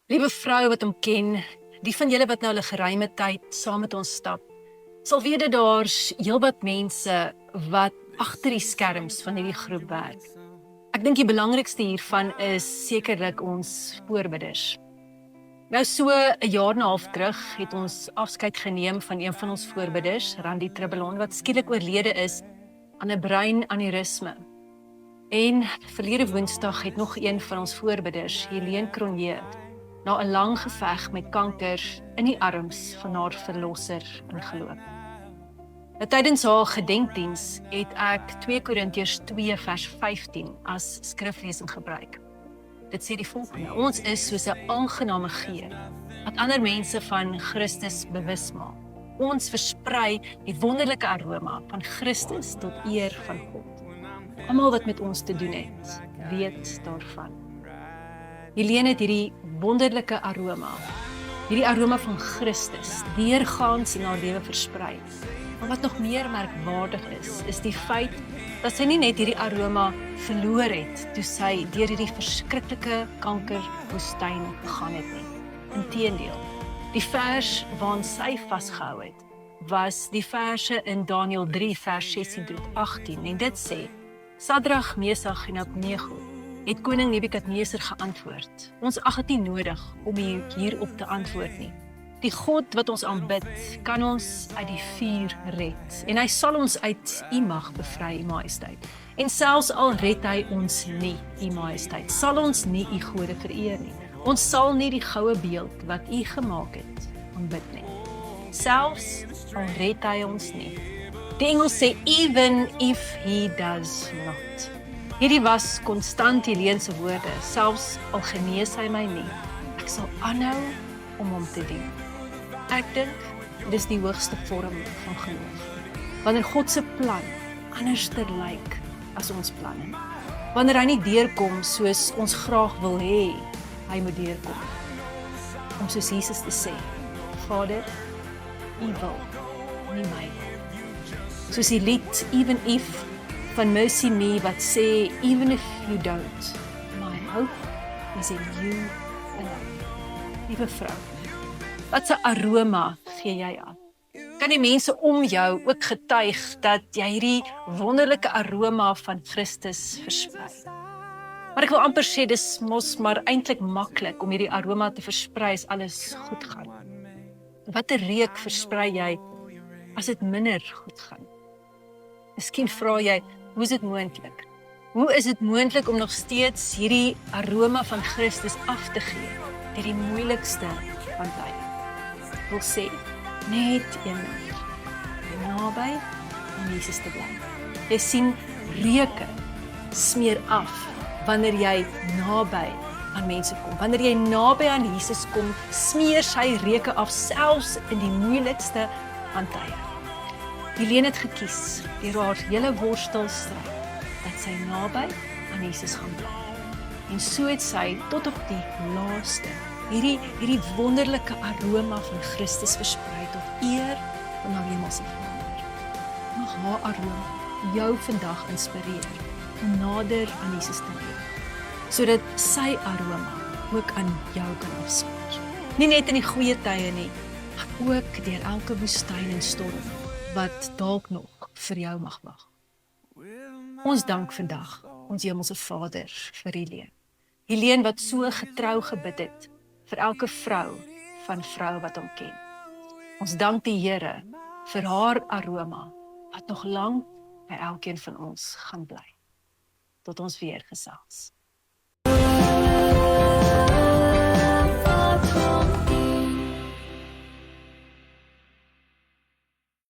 Liewe vrou wat hom ken, die van julle wat nou 'n geruime tyd saam met ons stap, sal weet dat daar's heelwat mense wat agter die skerms van hierdie groep werk. Ek dink die belangrikste hiervan is sekerlik ons voorbidders. Nou so 'n jaar en 'n half terug het ons afskeid geneem van een van ons voorbidders, Randy Tribbelon, wat skielik oorlede is aan 'n breinaneurysme. En verlede Woensdag het nog een van ons voorbidders, Helene Cronje, na 'n lang geveg met kanker in die arms van haar verlosser ingeloop. Tydens haar gedenkdiens het ek 2 Korintiërs 2 vers 15 as skriflesing gebruik. Dit sê die volgende: ons is soos 'n aangename geur wat ander mense van Christus bewus maak. Ons versprei die wonderlike aroma van Christus tot eer van God. Almal wat met ons te doen het, weet daarvan. Helene het hierdie wonderlike aroma, hierdie aroma van Christus, deurgaans in haar lewe versprei. Maar wat nog meer merkwaardig is die feit dat sy nie net hierdie aroma verloor het toe sy deur hierdie verskriklike kankerwoestyn gegaan het nie. Inteendeel, die vers waaraan sy vasgehou het, was die verse in Daniël 3 vers 16 tot 18 en dit sê: Sadrag, Mesach en Abednego het koning Nebukadneser geantwoord: ons ag dit nie nodig om u hierop te antwoord nie. Die God wat ons aanbid, kan ons uit die vuur red en hy sal ons uit u mag bevry, u majesteit. En selfs al red hy ons nie, u majesteit, sal ons nie u gode vereer nie. Ons sal nie die goue beeld wat u gemaak het aanbid nie. Selfs al red hy ons nie. Die Engels sê even if he does not. Hierdie was konstant Helene se woorde, selfs al genees hy my nie. Ek sal aanhou om hom te dien. Ek dink dis die hoogste vorm van geloof. Wanneer God se plan anderster lyk as ons planne. Wanneer hy nie deurkom soos ons graag wil hê hy moet deurkom. Om soos Jesus te sê: Vader, u wil, nie my wil. Soos die lied Even If van Mercy Me wat sê: Even if you don't, my hope is in you alone. Liewe vrou, wat 'n aroma gee jy aan? Kan die mense om jou ook getuig dat jy hierdie wonderlike aroma van Christus versprei? Maar ek wil amper sê dis mos maar eintlik maklik om hierdie aroma te versprei as alles goed gaan. Watter reuk versprei jy as dit minder goed gaan? Miskien vra jy, hoe is dit moontlik? Hoe is dit moontlik om nog steeds hierdie aroma van Christus af te gee deur die moeilikste van tye? Ek wil sê, net een ding, naby aan Jesus te bly. Jy sien, reuke smeer af wanneer jy naby aan mense kom. Wanneer jy naby aan Jesus kom, smeer sy reuke af, selfs in die moeilikste van tye. Helene het gekies deur haar hele worstelstryd dat sy naby aan Jesus gaan bly. En so het sy tot op die laaste hierdie wonderlike aroma van Christus versprei tot eer van haar hemelse Vader. Mag haar aroma jou vandag inspireer om nader aan Jesus te leef, sodat sy aroma ook aan jou kan afsmeer. Nie net in die goeie tye nie, maar ook deur elke woestyn en storm wat dalk nog vir jou mag wag. Ons dank vandag ons hemelse Vader vir Helene. Helene wat so getrou gebid het vir elke vrou van vrou wat hom ken. Ons dank die Here vir haar aroma wat nog lank by elkeen van ons gaan bly. Tot ons weer gesels.